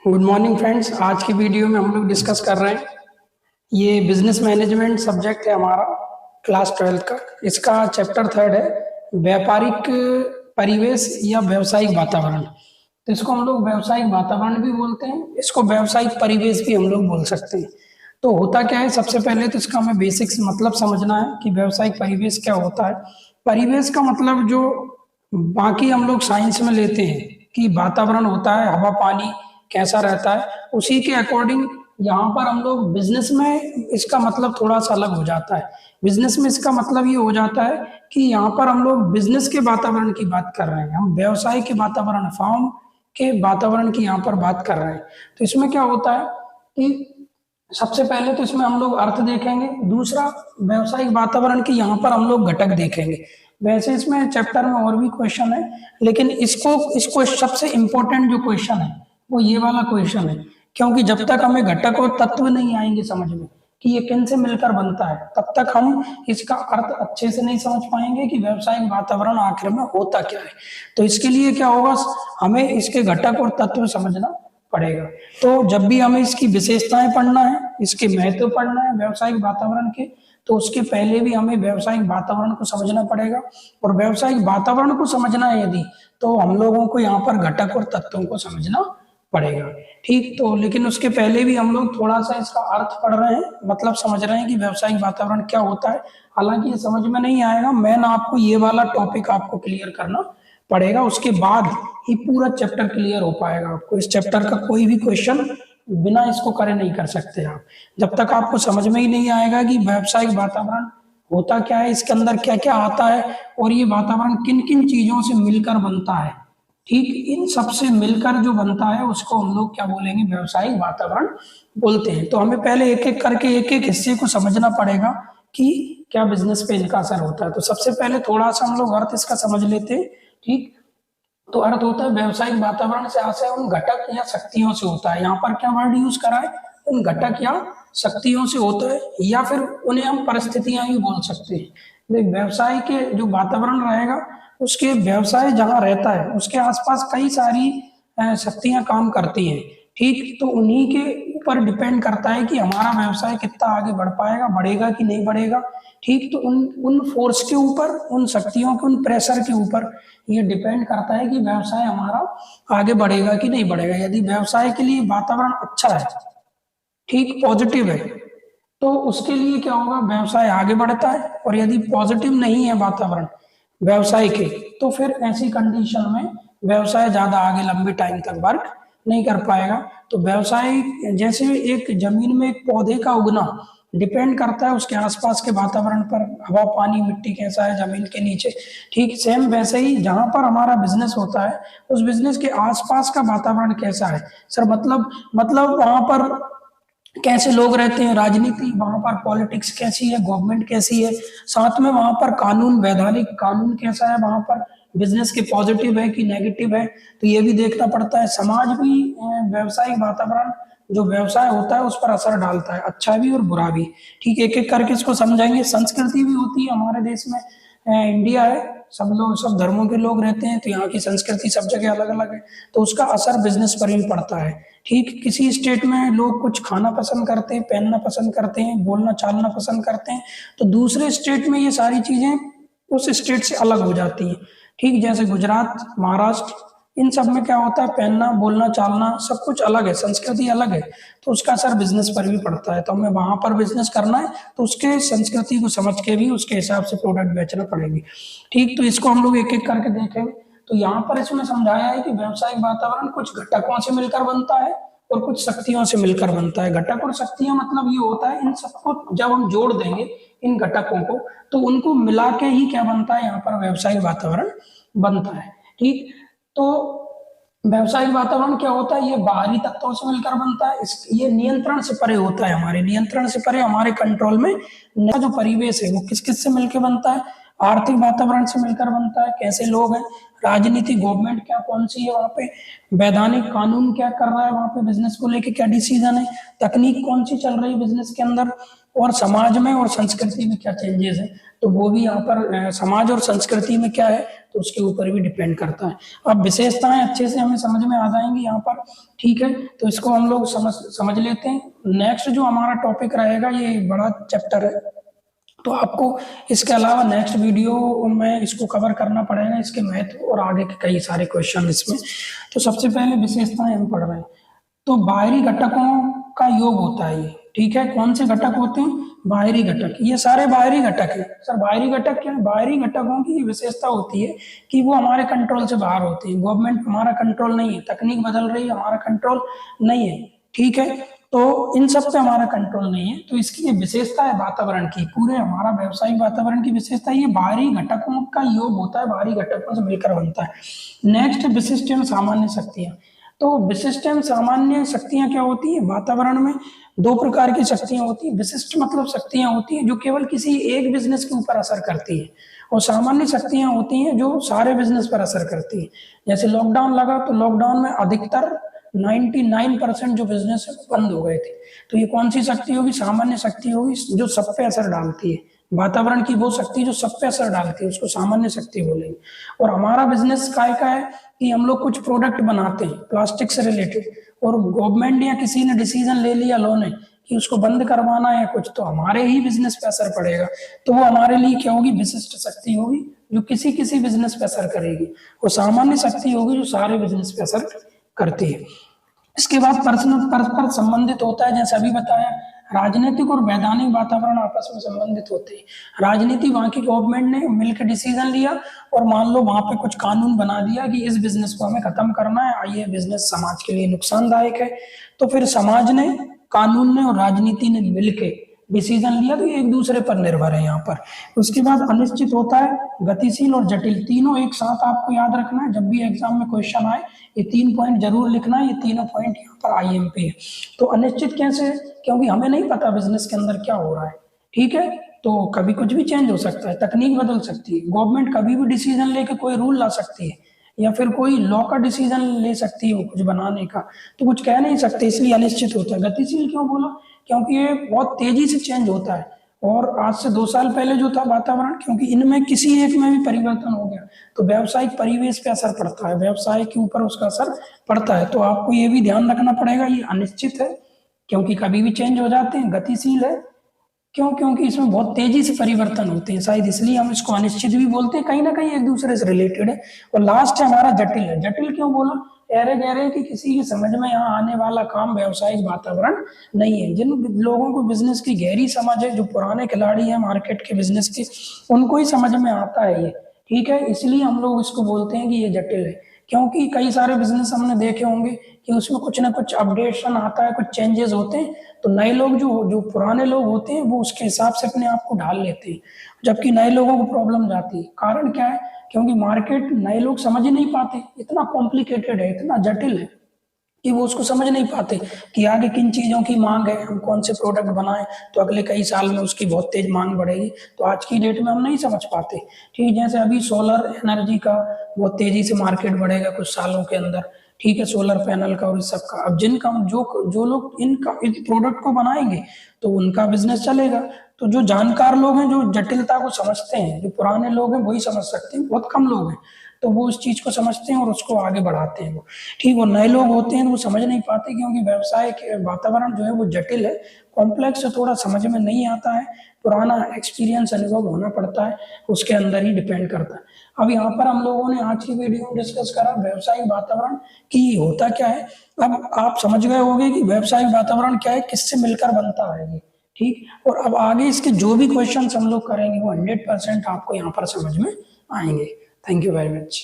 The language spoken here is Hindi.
Good morning friends. आज की वीडियो में हम लोग डिस्कस कर रहे हैं, ये बिजनेस मैनेजमेंट सब्जेक्ट है हमारा क्लास 12 का। इसका चैप्टर 3 है व्यापारिक परिवेश या व्यावसायिक वातावरण। तो इसको हम लोग व्यावसायिक वातावरण भी बोलते हैं, इसको व्यावसायिक परिवेश भी हम लोग बोल सकते हैं। तो होता क्या है, सबसे पहले तो इसका हमें बेसिक्स मतलब समझना है कि व्यावसायिक परिवेश क्या होता है। परिवेश का मतलब जो बाकी हम लोग साइंस में लेते हैं कि वातावरण होता है, हवा पानी कैसा रहता है, उसी के अकॉर्डिंग यहाँ पर हम लोग बिजनेस में इसका मतलब थोड़ा सा अलग हो जाता है। बिजनेस में इसका मतलब ये हो जाता है कि यहाँ पर हम लोग बिजनेस के वातावरण की बात कर रहे हैं, हम व्यवसाय के वातावरण, फॉर्म के वातावरण की यहाँ पर बात कर रहे हैं। तो इसमें क्या होता है कि सबसे पहले तो इसमें हम लोग अर्थ देखेंगे, दूसरा व्यवसायिक वातावरण की यहाँ पर हम लोग घटक देखेंगे। वैसे इसमें चैप्टर में और भी क्वेश्चन है, लेकिन इसको सबसे इम्पोर्टेंट जो क्वेश्चन है वो ये वाला क्वेश्चन है, क्योंकि जब तक हमें घटक और तत्व नहीं आएंगे समझ में कि ये किन से मिलकर बनता है, तब तक हम इसका अर्थ अच्छे से नहीं समझ पाएंगे कि व्यावसायिक वातावरण आखिर में होता क्या है। तो इसके लिए क्या होगा, हमें इसके घटक और तत्व समझना पड़ेगा। तो जब भी हमें इसकी विशेषताएं पढ़ना है, इसके महत्व पढ़ना है व्यावसायिक वातावरण के, तो उसके पहले भी हमें व्यावसायिक वातावरण को समझना पड़ेगा। और व्यावसायिक वातावरण को समझना है यदि, तो हम लोगों को यहाँ पर घटक और तत्वों को समझना पड़ेगा। ठीक, तो लेकिन उसके पहले भी हम लोग थोड़ा सा इसका अर्थ पढ़ रहे हैं, मतलब समझ रहे हैं कि व्यावसायिक वातावरण क्या होता है। हालांकि ये समझ में नहीं आएगा, मैंने आपको ये वाला टॉपिक आपको क्लियर करना पड़ेगा, उसके बाद ही पूरा चैप्टर क्लियर हो पाएगा। आपको इस चैप्टर का कोई भी क्वेश्चन बिना इसको करे नहीं कर सकते आप, जब तक आपको समझ में ही नहीं आएगा कि व्यावसायिक वातावरण होता क्या है, इसके अंदर क्या क्या आता है और ये वातावरण किन किन चीजों से मिलकर बनता है। ठीक, इन सब से मिलकर जो बनता है उसको हम लोग क्या बोलेंगे, व्यावसायिक वातावरण बोलते हैं। तो हमें पहले एक एक करके एक एक हिस्से को समझना पड़ेगा कि क्या बिजनेस पे इनका असर होता है। तो सबसे पहले थोड़ा सा हम लोग अर्थ इसका समझ लेते हैं। ठीक, तो अर्थ होता है व्यावसायिक वातावरण से आशय उन घटक या शक्तियों से होता है। यहाँ पर क्या वर्ड यूज करा है, उन घटक या शक्तियों से होता है, या फिर उन्हें हम परिस्थितियां ही बोल सकते हैं। व्यवसाय के जो वातावरण रहेगा, उसके व्यवसाय जहाँ रहता है उसके आसपास कई सारी शक्तियां काम करती हैं। ठीक, तो उन्हीं के ऊपर डिपेंड करता है कि हमारा व्यवसाय कितना आगे बढ़ पाएगा, बढ़ेगा कि नहीं बढ़ेगा। ठीक, तो उन उन फोर्स के ऊपर, उन शक्तियों के, उन प्रेशर के ऊपर ये डिपेंड करता है कि व्यवसाय हमारा आगे बढ़ेगा कि नहीं बढ़ेगा। यदि व्यवसाय के लिए वातावरण अच्छा है, ठीक, पॉजिटिव है, तो उसके लिए क्या होगा, व्यवसाय आगे बढ़ता है। और यदि पॉजिटिव नहीं है वातावरण व्यवसाय के, तो फिर ऐसी कंडीशन में व्यवसाय ज्यादा आगे लंबे टाइम तक वर्क नहीं कर पाएगा। तो व्यवसाय जैसे एक जमीन में एक पौधे का उगना डिपेंड करता है उसके आसपास के वातावरण पर, हवा पानी मिट्टी कैसा है जमीन के नीचे। ठीक, सेम वैसे ही जहां पर हमारा बिजनेस होता है, उस बिजनेस के आसपास का वातावरण कैसा है। सर मतलब वहां पर कैसे लोग रहते हैं, राजनीति वहां पर, पॉलिटिक्स कैसी है, गवर्नमेंट कैसी है, साथ में वहां पर कानून, वैधानिक कानून कैसा है वहां पर, बिजनेस के पॉजिटिव है कि नेगेटिव है, तो ये भी देखना पड़ता है। समाज भी व्यवसायिक वातावरण जो व्यवसाय होता है उस पर असर डालता है, अच्छा भी और बुरा भी। ठीक, एक एक करके इसको समझाएंगे। संस्कृति भी होती है हमारे देश में, इंडिया है, सब लोग, सब धर्मों के लोग रहते हैं, तो यहाँ की संस्कृति सब जगह अलग अलग है, तो उसका असर बिजनेस पर भी पड़ता है। ठीक, किसी स्टेट में लोग कुछ खाना पसंद करते हैं, पहनना पसंद करते हैं, बोलना चालना पसंद करते हैं, तो दूसरे स्टेट में ये सारी चीजें उस स्टेट से अलग हो जाती हैं। ठीक, जैसे गुजरात, महाराष्ट्र, इन सब में क्या होता है, पहनना बोलना चालना सब कुछ अलग है, संस्कृति अलग है, तो उसका असर बिजनेस पर भी पड़ता है। तो हमें वहां पर बिजनेस करना है तो उसके संस्कृति को समझ के भी उसके हिसाब से प्रोडक्ट बेचना पड़ेगी। ठीक, तो इसको हम लोग एक एक करके देखेंगे। तो यहाँ पर इसमें समझाया है कि व्यावसायिक वातावरण कुछ घटकों से मिलकर बनता है और कुछ शक्तियों से मिलकर बनता है। घटक और शक्तियां मतलब ये होता है, इन सबको जब हम जोड़ देंगे इन घटकों को, तो उनको मिला के ही क्या बनता है, यहाँ पर व्यावसायिक वातावरण बनता है। ठीक, तो व्यावसायिक वातावरण क्या होता है, ये बाहरी तत्वों से मिलकर बनता है, ये नियंत्रण से परे होता है, हमारे नियंत्रण से परे, हमारे कंट्रोल में जो परिवेश है वो किस किस से मिलकर बनता है, आर्थिक वातावरण से मिलकर बनता है, कैसे लोग हैं, राजनीति गवर्नमेंट क्या कौन सी है वहाँ पे, वैधानिक कानून क्या कर रहा है वहाँ पे, बिजनेस को लेके क्या डिसीजन है, तकनीक कौन सी चल रही है बिजनेस के अंदर, और समाज में और संस्कृति में क्या चेंजेस है, तो वो भी यहाँ पर समाज और संस्कृति में क्या है तो उसके ऊपर भी डिपेंड करता है। अब विशेषताएं अच्छे से हमें समझ में आ जाएंगी यहाँ पर, ठीक है, तो इसको हम लोग समझ लेते हैं। नेक्स्ट जो हमारा टॉपिक रहेगा ये बड़ा चैप्टर है, तो आपको इसके अलावा नेक्स्ट वीडियो में इसको कवर करना पड़ेगा, इसके महत्व और आगे के कई सारे क्वेश्चन इसमें। तो सबसे पहले विशेषताएं हम पढ़ रहे हैं, तो बाहरी घटकों का योग होता है ये, ठीक है। कौन से घटक होते हैं, बाहरी घटक, ये सारे बाहरी घटक है। सर बाहरी घटक क्या है, बाहरी घटकों की विशेषता होती है कि वो हमारे कंट्रोल से बाहर होते हैं। गवर्नमेंट हमारा कंट्रोल नहीं है, तकनीक बदल रही है हमारा कंट्रोल नहीं है, ठीक है, तो इन सब पे हमारा कंट्रोल नहीं है। तो इसकी ये विशेषता है वातावरण की, पूरे हमारा व्यवसायिक वातावरण की विशेषता ये बाहरी घटकों का योग होता है, बाहरी घटकों से मिलकर बनता है। नेक्स्ट विशिष्ट एवं सामान्य शक्तियां, तो विशिष्ट एवं सामान्य शक्तियां क्या होती है, वातावरण में दो प्रकार की शक्तियां होती है। विशिष्ट मतलब शक्तियां होती हैं जो केवल किसी एक बिजनेस के ऊपर असर करती है, और सामान्य शक्तियां होती हैं जो सारे बिजनेस पर असर करती है। जैसे लॉकडाउन लगा तो लॉकडाउन में अधिकतर 99% जो बिजनेस है वो बंद हो गए थे, तो ये कौन सी शक्ति होगी, सामान्य शक्ति होगी जो सब पे असर डालती है। वातावरण की वो शक्ति जो सब पे असर डालती है उसको सामान्य शक्ति बोलेंगे। और हमारा बिजनेस काय का है कि हम लोग कुछ प्रोडक्ट बनाते हैं प्लास्टिक से रिलेटेड, और गवर्नमेंट या किसी ने डिसीजन ले लिया लॉ ने कि उसको बंद करवाना है कुछ, तो हमारे ही बिजनेस पे असर पड़ेगा, तो वो हमारे लिए क्या होगी, विशिष्ट शक्ति होगी जो किसी किसी बिजनेस पे असर करेगी, और सामान्य शक्ति होगी जो सारे बिजनेस पे असर करती है। इसके बाद परस्पर संबंधित होता है, जैसे अभी बताया, राजनीतिक और वैधानिक वातावरण आपस में संबंधित होते हैं। राजनीति वहां की गवर्नमेंट ने मिलकर डिसीजन लिया और मान लो वहां पे कुछ कानून बना दिया कि इस बिजनेस को हमें खत्म करना है, ये बिजनेस समाज के लिए नुकसानदायक है, तो फिर समाज ने, कानून ने और राजनीति ने मिलकर डिसीजन लिया, तो ये एक दूसरे पर निर्भर है यहाँ पर। उसके बाद अनिश्चित होता है, गतिशील और जटिल, तीनों एक साथ आपको याद रखना है। जब भी एग्जाम में क्वेश्चन आए ये 3 पॉइंट जरूर लिखना है, ये तीनों पॉइंट यहाँ पर आईएमपी है। तो अनिश्चित कैसे, क्योंकि हमें नहीं पता बिजनेस के अंदर क्या हो रहा है, ठीक है, तो कभी कुछ भी चेंज हो सकता है, तकनीक बदल सकती है, गवर्नमेंट कभी भी डिसीजन लेके कोई रूल ला सकती है, या फिर कोई लॉ का डिसीजन ले सकती है कुछ बनाने का, तो कुछ कह नहीं सकते, इसलिए अनिश्चित होता है। गतिशील क्यों बोला, क्योंकि ये बहुत तेजी से चेंज होता है, और आज से 2 साल पहले जो था वातावरण, क्योंकि इनमें किसी एक में भी परिवर्तन हो गया तो व्यावसायिक परिवेश पे असर पड़ता है, व्यवसाय के ऊपर उसका असर पड़ता है। तो आपको ये भी ध्यान रखना पड़ेगा, ये अनिश्चित है क्योंकि कभी भी चेंज हो जाते हैं। गतिशील है क्यों, क्योंकि इसमें बहुत तेजी से परिवर्तन होते हैं, शायद इसलिए हम इसको अनिश्चित भी बोलते हैं, कहीं ना कहीं एक दूसरे से रिलेटेड है। और लास्ट है हमारा जटिल है। जटिल क्यों बोला, ऐरे गहरे कि किसी की समझ में यहाँ आने वाला काम व्यावसायिक वातावरण नहीं है। जिन लोगों को बिजनेस की गहरी समझ है, जो पुराने खिलाड़ी हैं मार्केट के बिजनेस के, उनको ही समझ में आता है ये, ठीक है, इसलिए हम लोग इसको बोलते हैं कि ये जटिल है। क्योंकि कई सारे बिजनेस हमने देखे होंगे कि उसमें कुछ ना कुछ अपडेशन आता है, कुछ चेंजेस होते हैं, तो नए लोग जो पुराने लोग होते हैं वो उसके हिसाब से अपने आप को ढाल लेते हैं, जबकि नए लोगों को प्रॉब्लम जाती है। कारण क्या है, क्योंकि मार्केट नए लोग समझ ही नहीं पाते, इतना कॉम्प्लिकेटेड है, इतना जटिल है कि वो उसको समझ नहीं पाते कि आगे किन चीज़ों की मांग है, हम कौन से प्रोडक्ट बनाएं तो अगले कई साल में उसकी बहुत तेज मांग बढ़ेगी, तो आज की डेट में हम नहीं समझ पाते। ठीक, जैसे अभी सोलर एनर्जी का बहुत तेजी से मार्केट बढ़ेगा कुछ सालों के अंदर, ठीक है, सोलर पैनल का और इस सब का। अब जिनका जो लोग इनका इस प्रोडक्ट को बनाएंगे तो उनका बिजनेस चलेगा। तो जो जानकार लोग हैं, जो जटिलता को समझते हैं, जो पुराने लोग हैं वही समझ सकते हैं, बहुत कम लोग हैं, तो वो उस चीज को समझते हैं और उसको आगे बढ़ाते हैं वो, ठीक। और नए लोग होते हैं तो वो समझ नहीं पाते, क्योंकि व्यवसाय के वातावरण जो है वो जटिल है, कॉम्प्लेक्स है, थोड़ा समझ में नहीं आता है, पुराना एक्सपीरियंस अनुभव होना पड़ता है, उसके अंदर ही डिपेंड करता है। अब यहाँ पर हम लोगों ने आज की वीडियो में डिस्कस करा व्यवसायिक वातावरण की होता क्या है। अब आप समझ गए होंगे कि व्यवसायिक वातावरण क्या है, किससे मिलकर बनता है ये, ठीक। और अब आगे इसके जो भी क्वेश्चन हम लोग करेंगे वो 100% आपको यहाँ पर समझ में आएंगे। Thank you very much.